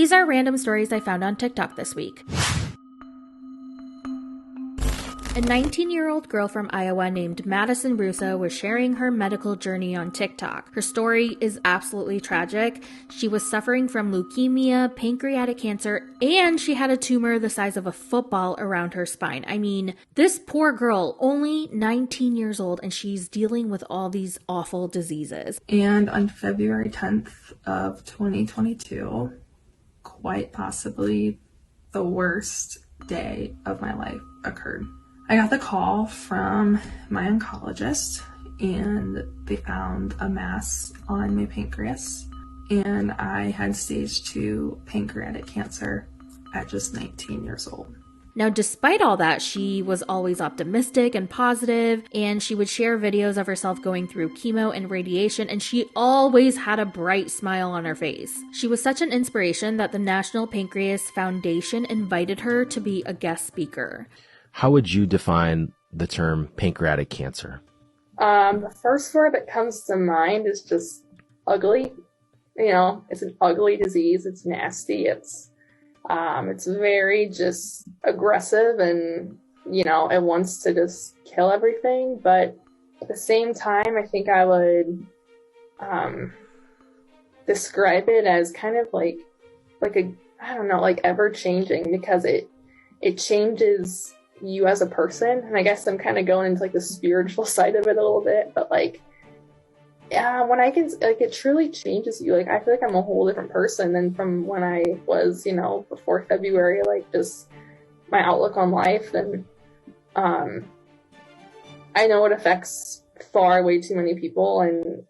These are random stories I found on TikTok this week. A 19-year-old girl from Iowa named Madison Russo was sharing her medical journey on TikTok. Her story is absolutely tragic. She was suffering from leukemia, pancreatic cancer, and she had a tumor the size of a football around her spine. I mean, this poor girl, only 19 years old, and she's dealing with all these awful diseases. And on February 10th of 2022, quite possibly the worst day of my life occurred. I got the call from my oncologist, and they found a mass on my pancreas, and I had stage 2 pancreatic cancer at just 19 years old. Now, despite all that, she was always optimistic and positive, and she would share videos of herself going through chemo and radiation, and she always had a bright smile on her face. She was such an inspiration that the National Pancreas Foundation invited her to be a guest speaker. How would you define the term pancreatic cancer? The first word that comes to mind is just ugly. You know, it's an ugly disease. It's nasty. It's very just aggressive, and, you know, it wants to just kill everything. But at the same time, I think I would describe it as kind of like ever changing, because it changes you as a person. And I guess I'm kind of going into like the spiritual side of it a little bit, but like, yeah, when I can, like, it truly changes you. Like, I feel like I'm a whole different person than from when I was, you know, before February, like, just my outlook on life. And I know it affects far way too many people. And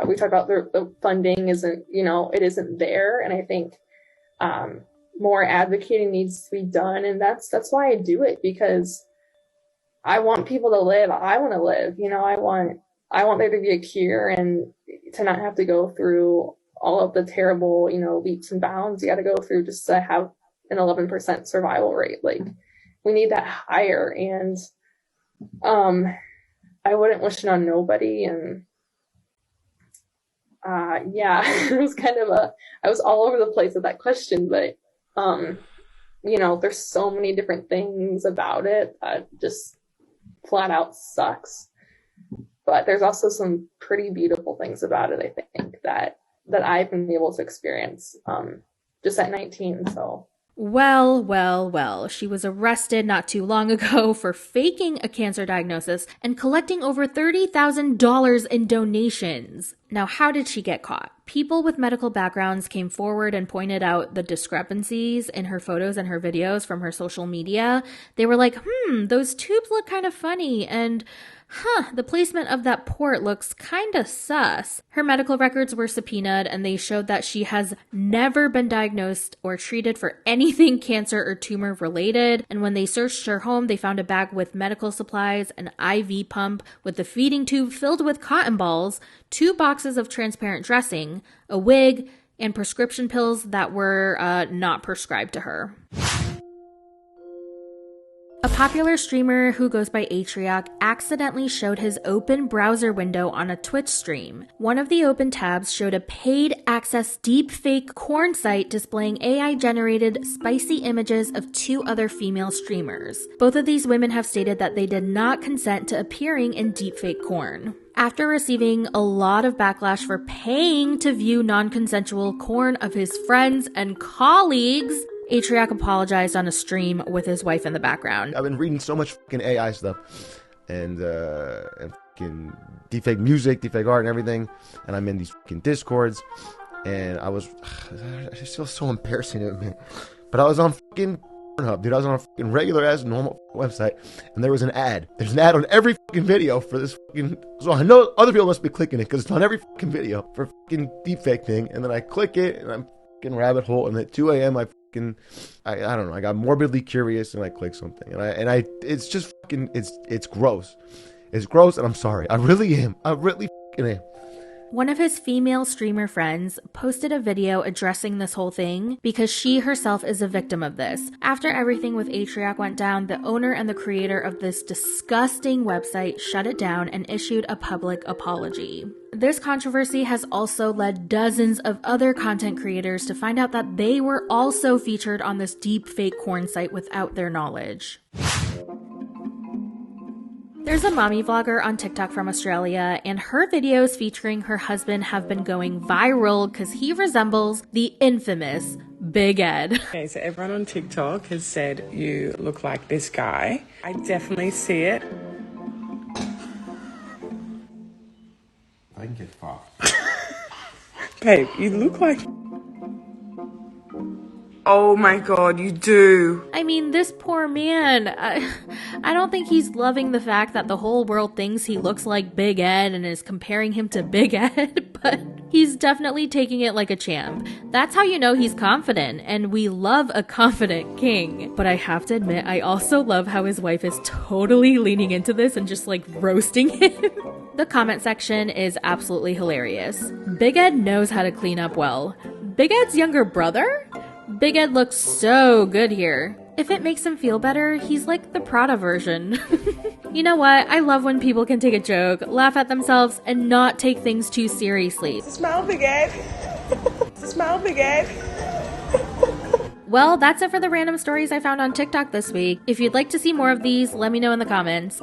we talked about the funding isn't, you know, it isn't there. And I think more advocating needs to be done, and that's why I do it, because I want people to live. I want to live, you know. I want there to be a cure, and to not have to go through all of the terrible, you know, leaps and bounds you got to go through just to have an 11% survival rate. Like, we need that higher, and I wouldn't wish it on nobody. And yeah, it was kind of I was all over the place with that question, but you know, there's so many different things about it that just flat out sucks. But there's also some pretty beautiful things about it, I think, that I've been able to experience just at 19. So. Well, she was arrested not too long ago for faking a cancer diagnosis and collecting over $30,000 in donations. Now, how did she get caught? People with medical backgrounds came forward and pointed out the discrepancies in her photos and her videos from her social media. They were like, those tubes look kind of funny, and the placement of that port looks kind of sus. Her medical records were subpoenaed, and they showed that she has never been diagnosed or treated for anything cancer or tumor related. And when they searched her home, they found a bag with medical supplies, an IV pump with a feeding tube filled with cotton balls, 2 boxes of transparent dressing, a wig, and prescription pills that were not prescribed to her. A popular streamer who goes by Atriarch accidentally showed his open browser window on a Twitch stream. One of the open tabs showed a paid access deepfake corn site displaying AI-generated spicy images of 2 other female streamers. Both of these women have stated that they did not consent to appearing in deepfake corn. After receiving a lot of backlash for paying to view non-consensual corn of his friends and colleagues, Atriarch apologized on a stream with his wife in the background. I've been reading so much fucking AI stuff and fucking deepfake music, deepfake art and everything. And I'm in these fucking Discords, and I just feel so embarrassing to me. But I was on fucking Pornhub, dude. I was on a fucking regular ass normal website, and there was an ad. There's an ad on every fucking video for this fucking, so I know other people must be clicking it because it's on every fucking video for fucking deepfake thing. And then I click it, and I'm fucking rabbit hole, and at 2 a.m. I don't know, I got morbidly curious, and I click something, and I it's just fucking, it's gross. It's gross, and I'm sorry. I really am. I really fucking am. One of his female streamer friends posted a video addressing this whole thing because she herself is a victim of this. After everything with Atriarch went down, the owner and the creator of this disgusting website shut it down and issued a public apology. This controversy has also led dozens of other content creators to find out that they were also featured on this deep fake porn site without their knowledge. There's a mommy vlogger on TikTok from Australia, and her videos featuring her husband have been going viral because he resembles the infamous Big Ed. Okay, so everyone on TikTok has said you look like this guy. I definitely see it. I can get fucked. Babe, you look like... Oh my god, you do. I mean, this poor man, I don't think he's loving the fact that the whole world thinks he looks like Big Ed and is comparing him to Big Ed, but he's definitely taking it like a champ. That's how you know he's confident, and we love a confident king. But I have to admit, I also love how his wife is totally leaning into this and just like roasting him. The comment section is absolutely hilarious. Big Ed knows how to clean up well. Big Ed's younger brother? Big Ed looks so good here. If it makes him feel better, he's like the Prada version. You know what? I love when people can take a joke, laugh at themselves, and not take things too seriously. Smile, Big Ed. Smile, Big Ed. Well, that's it for the random stories I found on TikTok this week. If you'd like to see more of these, let me know in the comments.